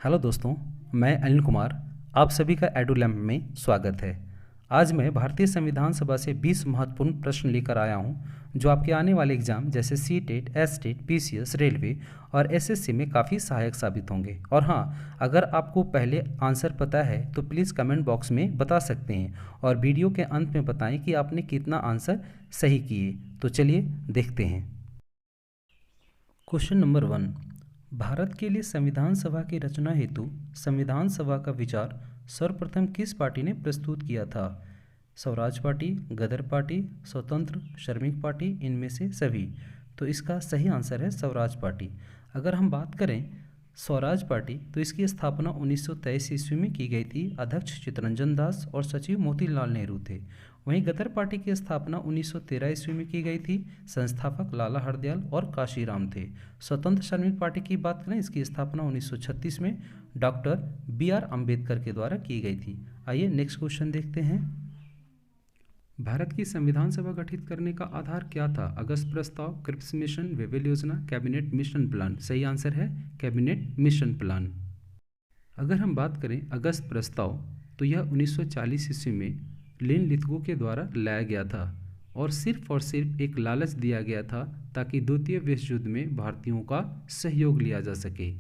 Hello दोस्तों, मैं अनिल कुमार। आप सभी का एडुलैम्प में स्वागत है। आज मैं भारतीय संविधान सभा से 20 महत्वपूर्ण प्रश्न लेकर आया हूं, जो आपके आने वाले एग्जाम जैसे C TET, S TET, PCS, railway और एसएससी में काफ़ी सहायक साबित होंगे। और हाँ, अगर आपको पहले आंसर पता है तो प्लीज़ कमेंट बॉक्स में बता सकते हैं और वीडियो के अंत में बताएं कि आपने कितना आंसर सही किए। तो चलिए देखते हैं। Question number 1। भारत के लिए संविधान सभा की रचना हेतु संविधान सभा का विचार सर्वप्रथम किस पार्टी ने प्रस्तुत किया था? स्वराज पार्टी, गदर पार्टी, स्वतंत्र, श्रमिक पार्टी, इनमें से सभी। तो इसका सही आंसर है स्वराज पार्टी। अगर हम बात करें स्वराज पार्टी तो इसकी स्थापना 1923 ईस्वी में की गई थी। अध्यक्ष चित्तरंजन दास और सचिव मोतीलाल नेहरू थे। वहीं गदर पार्टी की स्थापना 1913 ईस्वी में की गई थी। संस्थापक लाला हरदयाल और काशीराम थे। स्वतंत्र श्रमिक पार्टी की बात करें, इसकी स्थापना 1936 में डॉक्टर बी.आर. अम्बेडकर के द्वारा की गई थी। आइए नेक्स्ट क्वेश्चन देखते हैं। भारत की संविधान सभा गठित करने का आधार क्या था? अगस्त प्रस्ताव, क्रिप्स मिशन, वेवेल योजना, कैबिनेट मिशन प्लान। सही आंसर है कैबिनेट मिशन प्लान। अगर हम बात करें अगस्त प्रस्ताव तो यह 1940 ईस्वी में लिन लिथगो के द्वारा लाया गया था और सिर्फ एक लालच दिया गया था ताकि द्वितीय विश्व युद्ध में भारतीयों का सहयोग लिया जा सके।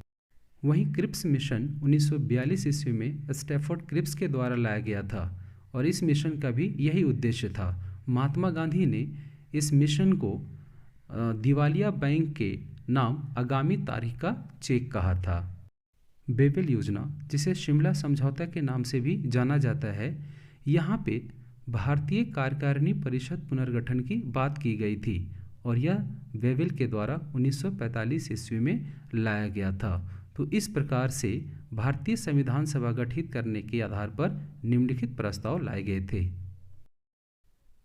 वहीं क्रिप्स मिशन 1942 ईस्वी में स्टैफोर्ड क्रिप्स के द्वारा लाया गया था और इस मिशन का भी यही उद्देश्य था। महात्मा गांधी ने इस मिशन को दिवालिया बैंक के नाम आगामी तारीख का चेक कहा था। वेवेल योजना, जिसे शिमला समझौता के नाम से भी जाना जाता है, यहाँ पे भारतीय कार्यकारिणी परिषद पुनर्गठन की बात की गई थी और यह वेवेल के द्वारा 1945 ईस्वी में लाया गया था। तो इस प्रकार से भारतीय संविधान सभा गठित करने के आधार पर निम्नलिखित प्रस्ताव लाए गए थे।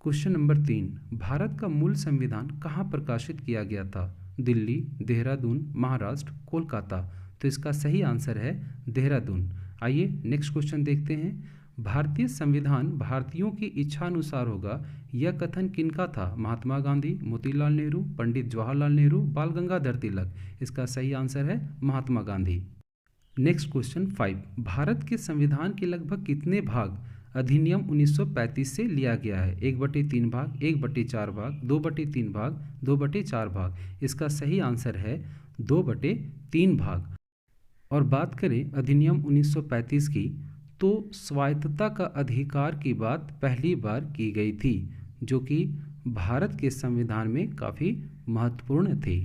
Question number 3। भारत का मूल संविधान कहाँ प्रकाशित किया गया था? दिल्ली, देहरादून, महाराष्ट्र, कोलकाता। तो इसका सही आंसर है देहरादून। आइए नेक्स्ट क्वेश्चन देखते हैं। भारतीय संविधान भारतीयों की इच्छा अनुसार होगा, यह कथन किनका था? महात्मा गांधी, मोतीलाल नेहरू, पंडित जवाहरलाल नेहरू, बाल गंगाधर तिलक। इसका सही आंसर है महात्मा गांधी। Next question 5। भारत के संविधान के लगभग कितने भाग अधिनियम 1935 से लिया गया है? 1/3 भाग, 1/4 भाग, 2/3 भाग, 2/4 भाग। इसका सही आंसर है 2/3 भाग। और बात करें अधिनियम 1935 की तो स्वायत्तता का अधिकार की बात पहली बार की गई थी, जो कि भारत के संविधान में काफ़ी महत्वपूर्ण थी।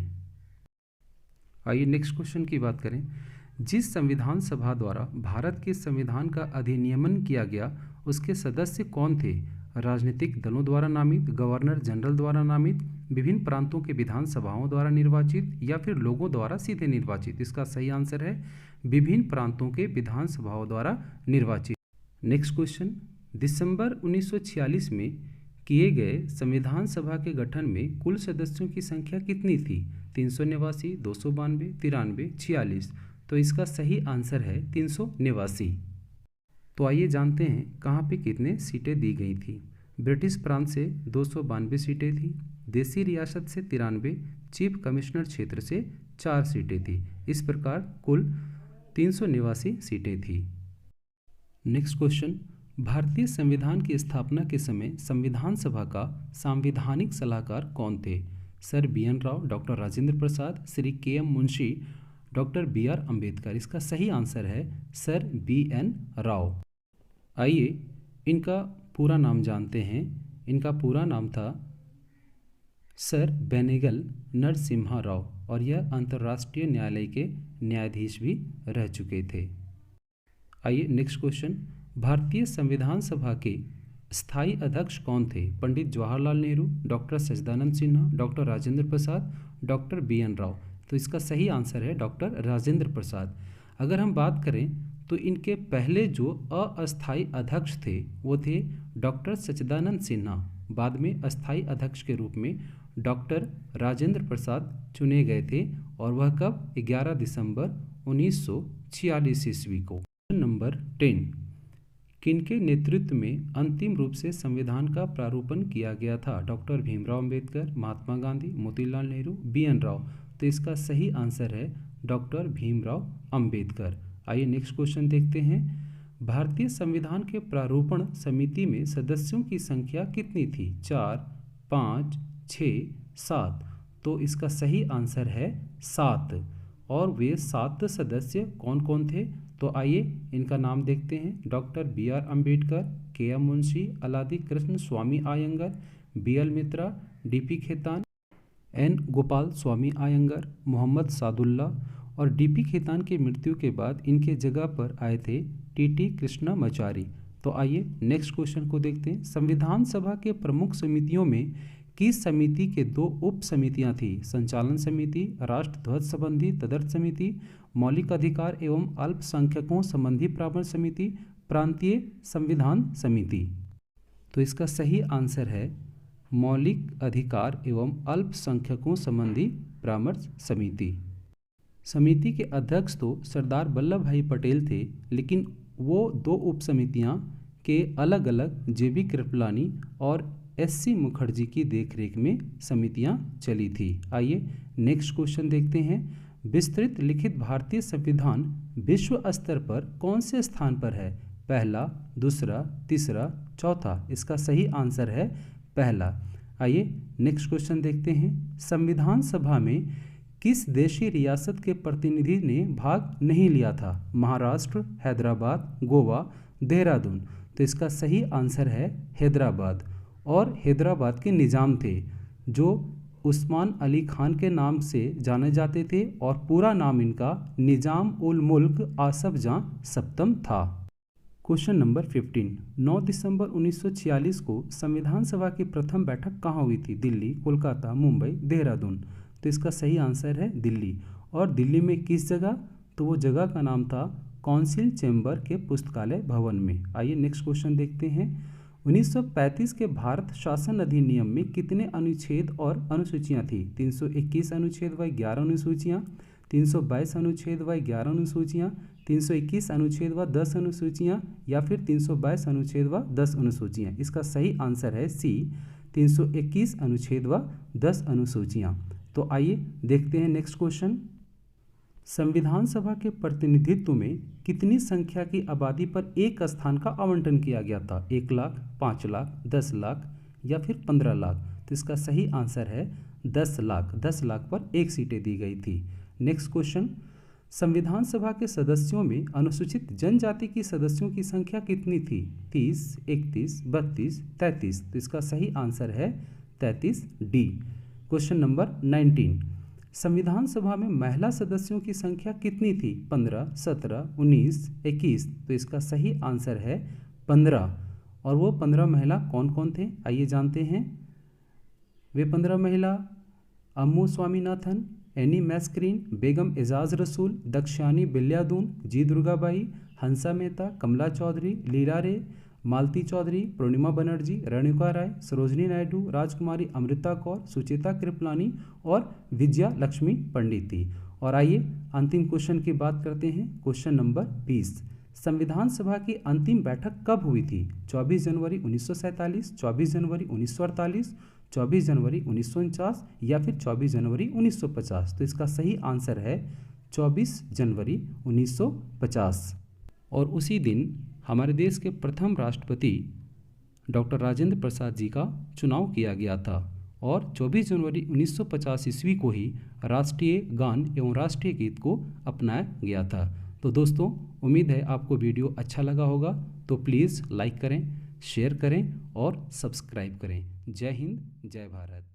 आइए नेक्स्ट क्वेश्चन की बात करें। जिस संविधान सभा द्वारा भारत के संविधान का अधिनियमन किया गया उसके सदस्य कौन थे? राजनीतिक दलों द्वारा नामित, गवर्नर जनरल द्वारा नामित, विभिन्न प्रांतों के विधानसभाओं द्वारा निर्वाचित या फिर लोगों द्वारा सीधे निर्वाचित। इसका सही आंसर है विभिन्न प्रांतों के विधानसभाओं द्वारा निर्वाचित। Next question. दिसंबर 1946 में किए गए संविधान सभा के गठन में कुल सदस्यों की संख्या कितनी थी? 389, 292, 93, 46। तो इसका सही आंसर है 389। तो आइए जानते हैं कहाँ पे कितने सीटें दी गई थी। ब्रिटिश प्रांत से 292 सीटें थी, देसी रियासत से 93, चीफ कमिश्नर क्षेत्र से 4 सीटें थी। इस प्रकार कुल 389 सीटें थी। Next question. भारतीय संविधान की स्थापना के समय संविधान सभा का संवैधानिक सलाहकार कौन थे? Sir B N. Rau, doctor Rajendra Prasad, Shri K M. Munshi, doctor B R. Ambedkar. इसका सही आंसर है सर बी.एन. राव। आइए इनका पूरा नाम जानते हैं। इनका पूरा नाम था सर बेनेगल नरसिम्हा राव और यह अंतर्राष्ट्रीय न्यायालय के न्यायाधीश भी रह चुके थे। आइए नेक्स्ट क्वेश्चन। भारतीय संविधान सभा के स्थायी अध्यक्ष कौन थे? पंडित जवाहरलाल नेहरू, डॉक्टर सच्चिदानंद सिन्हा, डॉक्टर राजेंद्र प्रसाद, डॉक्टर बी.एन. राव। तो इसका सही आंसर है डॉक्टर राजेंद्र प्रसाद। अगर हम बात करें तो इनके पहले जो अस्थायी अध्यक्ष थे वो थे डॉक्टर सच्चिदानंद सिन्हा। बाद में अस्थायी अध्यक्ष के रूप में डॉक्टर राजेंद्र प्रसाद चुने गए थे और वह कब? 11 दिसंबर 1946 ईस्वी को। नंबर 10। किनके नेतृत्व में अंतिम रूप से संविधान का प्रारूपण किया गया था? Doctor Bhimrao Ambedkar, Mahatma Gandhi, Motilal Nehru, BN. राव। तो इसका सही आंसर है डॉक्टर भीमराव अंबेडकर। आइए नेक्स्ट क्वेश्चन देखते हैं। भारतीय संविधान के प्रारूपण समिति में सदस्यों की संख्या कितनी थी? 4, 5, 6, 7। तो इसका सही आंसर है 7। और वे 7 सदस्य कौन कौन थे? तो आइए इनका नाम देखते हैं। Doctor B.R. Ambedkar, K.M. Munshi, Alladi Krishna Swami Ayyangar, B.L. Mitra, D.P. Khaitan, N. Gopal Swami Ayyangar, Mohammad Saadulla. और D.P. खेतान की मृत्यु के बाद इनके जगह पर आए थे T.T. कृष्णमाचारी। तो आइए नेक्स्ट क्वेश्चन को देखते हैं। संविधान सभा के प्रमुख समितियों में किस समिति के 2 उप समितियाँ थी? संचालन समिति, राष्ट्र ध्वज संबंधी तदर्थ समिति, मौलिक अधिकार एवं अल्पसंख्यकों संबंधी परामर्श समिति, प्रांतीय संविधान समिति। तो इसका सही आंसर है मौलिक अधिकार एवं अल्पसंख्यकों संबंधी परामर्श समिति। समिति के अध्यक्ष तो सरदार वल्लभ भाई पटेल थे, लेकिन वो 2 उप समितियाँ के अलग अलग JB कृपलानी और SC मुखर्जी की देखरेख में समितियां चली थी। आइए नेक्स्ट क्वेश्चन देखते हैं। विस्तृत लिखित भारतीय संविधान विश्व स्तर पर कौन से स्थान पर है? पहला, दूसरा, तीसरा, चौथा। इसका सही आंसर है पहला। आइए नेक्स्ट क्वेश्चन देखते हैं। संविधान सभा में किस देशी रियासत के प्रतिनिधि ने भाग नहीं लिया था? महाराष्ट्र, हैदराबाद, गोवा, देहरादून। तो इसका सही आंसर है हैदराबाद। और हैदराबाद के निज़ाम थे जो उस्मान अली खान के नाम से जाने जाते थे और पूरा नाम इनका निज़ाम उल मुल्क आसफ जां सप्तम था। Question number 15। 9 दिसंबर 1946 को संविधान सभा की प्रथम बैठक कहाँ हुई थी? दिल्ली, कोलकाता, मुंबई, देहरादून। तो इसका सही आंसर है दिल्ली। और दिल्ली में किस जगह? तो वो जगह का नाम था काउंसिल चैम्बर के पुस्तकालय भवन में। आइए नेक्स्ट क्वेश्चन देखते हैं। 1935 के भारत शासन अधिनियम में कितने अनुच्छेद और अनुसूचियां थी? 321 अनुच्छेद व 11 अनुसूचियां, 322 अनुच्छेद व 11 अनुसूचियां, 321 अनुच्छेद व 10 अनुसूचियां या फिर 322 अनुच्छेद व 10 अनुसूचियां। इसका सही आंसर है C, 321 अनुच्छेद व 10 अनुसूचियां। तो आइए देखते हैं नेक्स्ट क्वेश्चन। संविधान सभा के प्रतिनिधित्व में कितनी संख्या की आबादी पर एक स्थान का आवंटन किया गया था? 1 लाख, 5 लाख, 10 लाख या फिर 15 लाख। तो इसका सही आंसर है 10 लाख। 10 लाख पर एक सीटें दी गई थी। Next question. संविधान सभा के सदस्यों में अनुसूचित जनजाति की सदस्यों की संख्या कितनी थी? 30, 31, 32, 33। तो इसका सही आंसर है 33D। Question number 19। संविधान सभा में महिला सदस्यों की संख्या कितनी थी? 15, 17, 19, 21। तो इसका सही आंसर है 15। और वो 15 महिला कौन कौन थे? आइए जानते हैं। वे 15 महिला अम्मू स्वामीनाथन, एनी मैस्क्रीन, बेगम एजाज रसूल, दक्षानी बिल्यादून, जी दुर्गाबाई, हंसा मेहता, कमला चौधरी, लीला रे, मालती चौधरी, पूर्णिमा बनर्जी, रेणुका राय, सरोजनी नायडू, राजकुमारी अमृता कौर, सुचेता कृपलानी और विजया लक्ष्मी पंडित थी। और आइए अंतिम क्वेश्चन की बात करते हैं। Question number 20। संविधान सभा की अंतिम बैठक कब हुई थी? 24 जनवरी 1947, 24 जनवरी 1948, 24 जनवरी 1949 या फिर 24 जनवरी 1950। तो इसका सही आंसर है 24 जनवरी 1950। और उसी दिन हमारे देश के प्रथम राष्ट्रपति डॉक्टर राजेंद्र प्रसाद जी का चुनाव किया गया था। और 24 जनवरी 1950 ईस्वी को ही राष्ट्रीय गान एवं राष्ट्रीय गीत को अपनाया गया था। तो दोस्तों, उम्मीद है आपको वीडियो अच्छा लगा होगा। तो प्लीज़ लाइक करें, शेयर करें और सब्सक्राइब करें। जय हिंद, जय भारत।